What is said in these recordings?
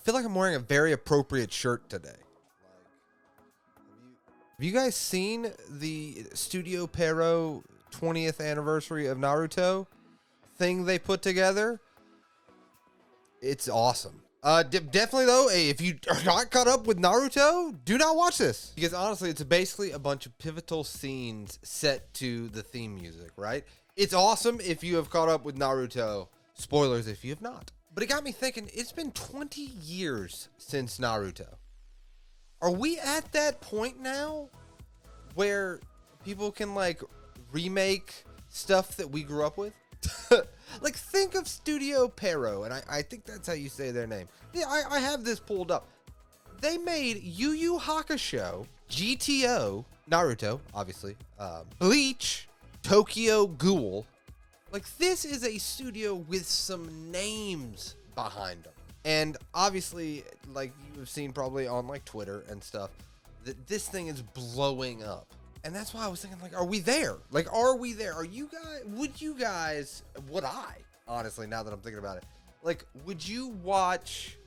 feel like I'm wearing a very appropriate shirt today. Have you guys seen the StudioPerriot 20th anniversary of Naruto thing they put together? It's awesome. Definitely though, if you are not caught up with Naruto, do not watch this. Because honestly, it's basically a bunch of pivotal scenes set to the theme music, right? It's awesome if you have caught up with Naruto. Spoilers if you have not. But it got me thinking, it's been 20 years since Naruto. Are we at that point now where people can like remake stuff that we grew up with? Like, think of StudioPerriot, and I think that's how you say their name. Yeah, I have this pulled up. They made Yu Yu Hakusho, GTO, Naruto, obviously, Bleach, Tokyo Ghoul. Like, this is a studio with some names behind them. And obviously, like you've seen probably on like Twitter and stuff, that this thing is blowing up. And that's why I was thinking, like, are we there? Like, are we there? Would I, honestly, now that I'm thinking about it, like, would you watch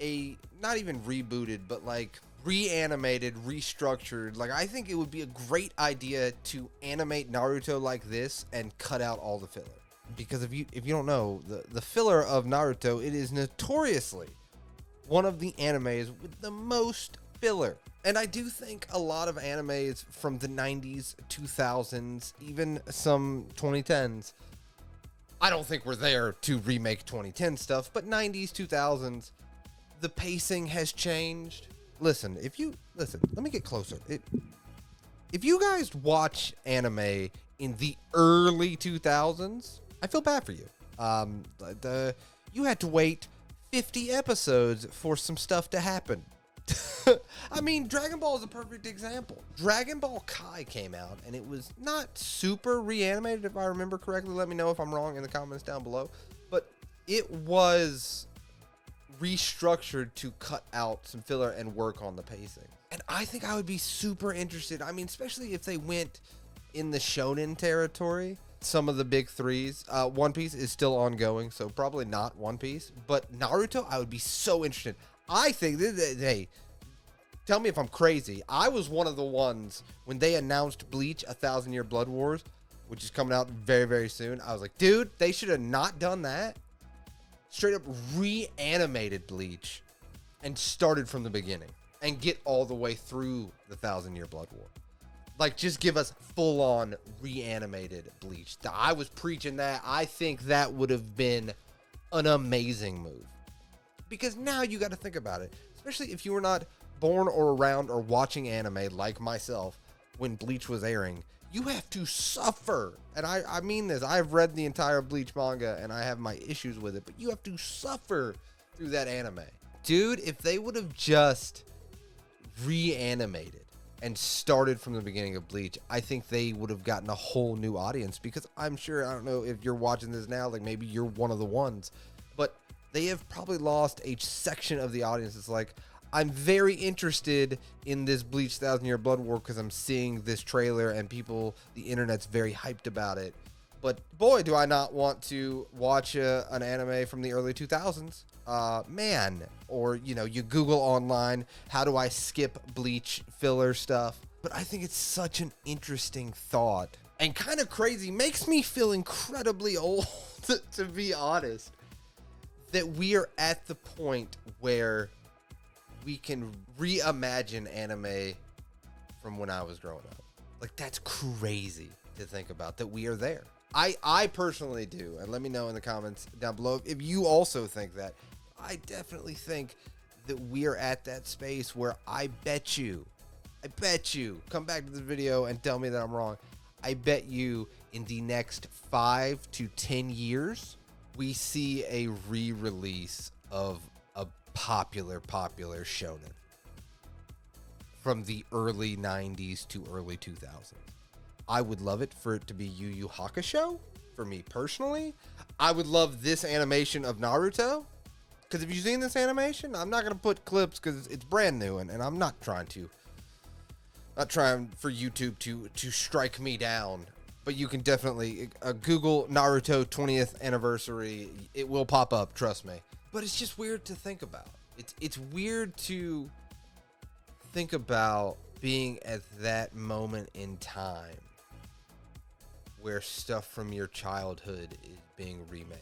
a, not even rebooted, but like reanimated, restructured, like, I think it would be a great idea to animate Naruto like this and cut out all the filler. Because if you don't know, the filler of Naruto, it is notoriously one of the animes with the most filler. And I do think a lot of animes from the 90s, 2000s, even some 2010s, I don't think we're there to remake 2010 stuff, but 90s, 2000s, the pacing has changed. Listen, let me get closer. If you guys watch anime in the early 2000s, I feel bad for you. You had to wait 50 episodes for some stuff to happen. I mean, Dragon Ball is a perfect example. Dragon Ball Kai came out, and it was not super reanimated, if I remember correctly. Let me know if I'm wrong in the comments down below. But it was restructured to cut out some filler and work on the pacing. And I think I would be super interested. I mean, especially if they went in the shonen territory. Some of the big threes. One Piece is still ongoing, so probably not One Piece. But Naruto, I would be so interested. I think, hey, tell me if I'm crazy. I was one of the ones when they announced Bleach, 1,000-Year Blood Wars, which is coming out very, very soon. I was like, dude, they should have not done that. Straight up reanimated Bleach and started from the beginning and get all the way through the 1,000-Year Blood War. Like, just give us full-on reanimated Bleach. I was preaching that. I think that would have been an amazing move. Because now you got to think about it. Especially if you were not born or around or watching anime like myself when Bleach was airing. You have to suffer. And I mean this. I've read the entire Bleach manga and I have my issues with it. But you have to suffer through that anime. Dude, if they would have just reanimated and started from the beginning of Bleach, I think they would have gotten a whole new audience. Because I'm sure, I don't know if you're watching this now, like maybe you're one of the ones. But they have probably lost a section of the audience. It's like, I'm very interested in this Bleach 1,000-Year Blood War because I'm seeing this trailer and the internet's very hyped about it. But boy, do I not want to watch an anime from the early 2000s. Man. Or, you Google online, how do I skip Bleach filler stuff? But I think it's such an interesting thought and kind of crazy. Makes me feel incredibly old, to be honest. That we are at the point where we can reimagine anime from when I was growing up. Like, that's crazy to think about, that we are there. I personally do, and let me know in the comments down below if you also think that. I definitely think that we are at that space where I bet you, come back to this video and tell me that I'm wrong. I bet you in the next 5 to 10 years, we see a re-release of a popular shonen from the early 90s to early 2000s. I would love it for it to be Yu Yu Hakusho, for me personally. I would love this animation of Naruto, because if you've seen this animation, I'm not going to put clips because it's brand new, and I'm not trying for YouTube to strike me down. But you can definitely Google Naruto 20th anniversary. It will pop up, trust me. But it's just weird to think about. It's weird to think about being at that moment in time where stuff from your childhood is being remade.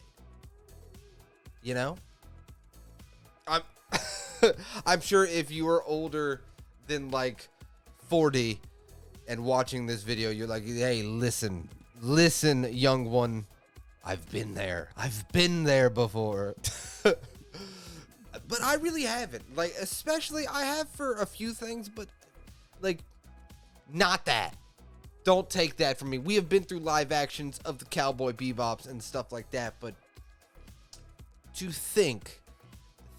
You know? I'm I'm sure if you were older than like 40 and watching this video, you're like, hey, listen, young one. I've been there before. But I really haven't. Like, especially I have for a few things, but like, not that. Don't take that from me. We have been through live actions of the Cowboy Bebops and stuff like that, but to think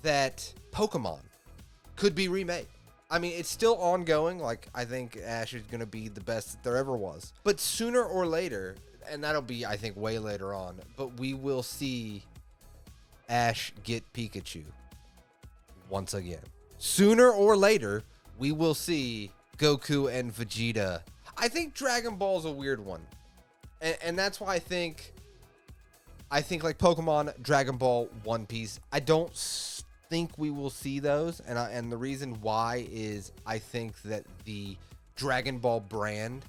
that Pokemon could be remade. I mean, it's still ongoing. Like, I think Ash is going to be the best that there ever was. But sooner or later, and that'll be, I think, way later on, but we will see Ash get Pikachu once again. Sooner or later, we will see Goku and Vegeta. I think Dragon Ball's a weird one. And that's why I think like Pokemon, Dragon Ball, One Piece, I don't think we will see those. And the reason why is I think that the Dragon Ball brand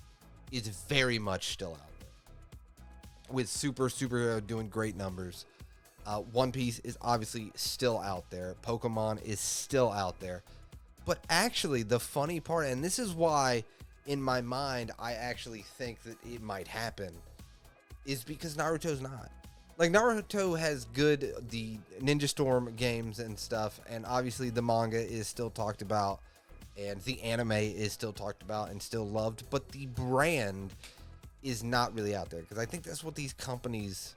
is very much still out there. With Superhero doing great numbers. One Piece is obviously still out there. Pokemon is still out there. But actually, the funny part, and this is why in my mind I actually think that it might happen, is because Naruto's not. Like, Naruto has the Ninja Storm games and stuff, and obviously the manga is still talked about, and the anime is still talked about and still loved, but the brand is not really out there, because I think that's what these companies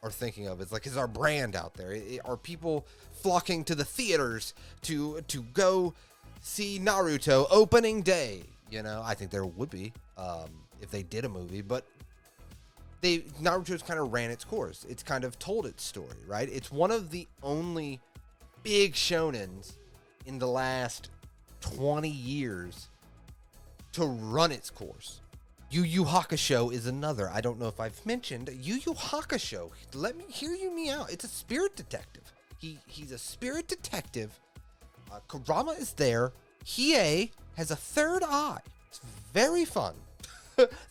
are thinking of. It's like, is our brand out there? Are people flocking to the theaters to go see Naruto opening day? You know, I think there would be if they did a movie, but Naruto's kind of ran its course. It's kind of told its story, right? It's one of the only big shonens in the last 20 years to run its course. Yu Yu Hakusho is another. I don't know if I've mentioned Yu Yu Hakusho. Let me hear you me out. It's a spirit detective. He's a spirit detective. Kurama is there. Hiei has a third eye. It's very fun.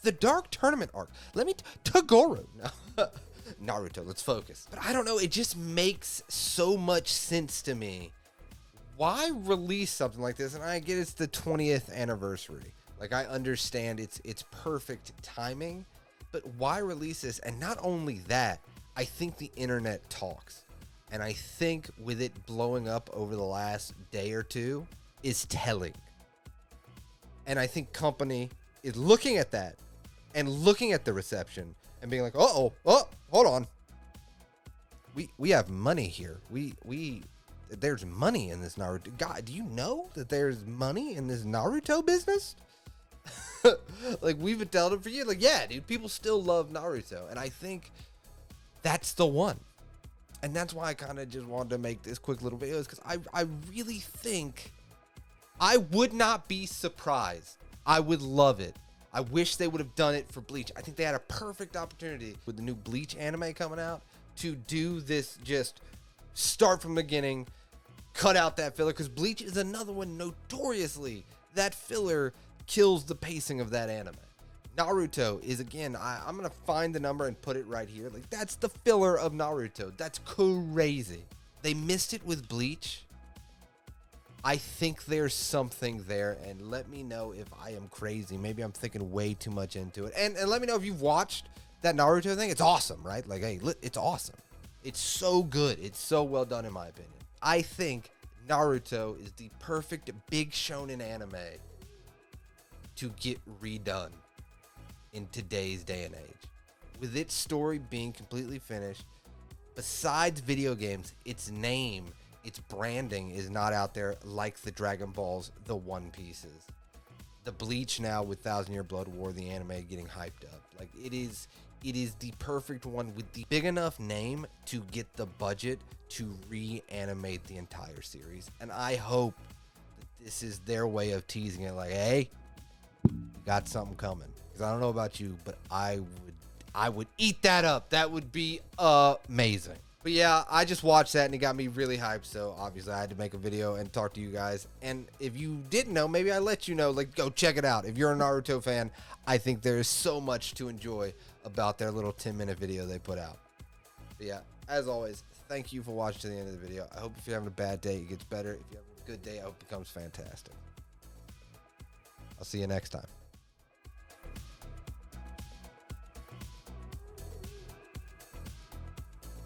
The Dark Tournament arc. Toguro. No. Naruto, let's focus. But I don't know, it just makes so much sense to me. Why release something like this? And I get it's the 20th anniversary. Like, I understand it's perfect timing, but why release this? And not only that, I think the internet talks. And I think with it blowing up over the last day or two is telling. And I think company is looking at that and looking at the reception and being like, oh, hold on. We have money here. There's money in this Naruto. God, do you know that there's money in this Naruto business? Like, we've been telling them for years. Like, yeah, dude, people still love Naruto. And I think that's the one. And that's why I kind of just wanted to make this quick little video, because I really think I would not be surprised. I would love it. I wish they would have done it for Bleach. I think they had a perfect opportunity with the new Bleach anime coming out to do this, just start from the beginning, cut out that filler, because Bleach is another one notoriously that filler kills the pacing of that anime. Naruto is, again, I'm going to find the number and put it right here. Like, that's the filler of Naruto. That's crazy. They missed it with Bleach. I think there's something there, and let me know if I am crazy. Maybe I'm thinking way too much into it. And let me know if you've watched that Naruto thing. It's awesome, right? Like, hey, it's awesome. It's so good. It's so well done, in my opinion. I think Naruto is the perfect big shonen anime to get redone in today's day and age. With its story being completely finished, besides video games, its name, its branding is not out there like the Dragon Balls, the One Pieces. The Bleach now with Thousand Year Blood War, the anime getting hyped up. Like, it is the perfect one with the big enough name to get the budget to reanimate the entire series. And I hope that this is their way of teasing it, like, hey, we got something coming. Because I don't know about you, but I would eat that up. That would be amazing. But yeah, I just watched that and it got me really hyped. So obviously I had to make a video and talk to you guys. And if you didn't know, maybe I let you know, like, go check it out. If you're a Naruto fan, I think there is so much to enjoy about their little 10-minute video they put out. But yeah, as always, thank you for watching to the end of the video. I hope if you're having a bad day, it gets better. If you're having a good day, I hope it becomes fantastic. I'll see you next time.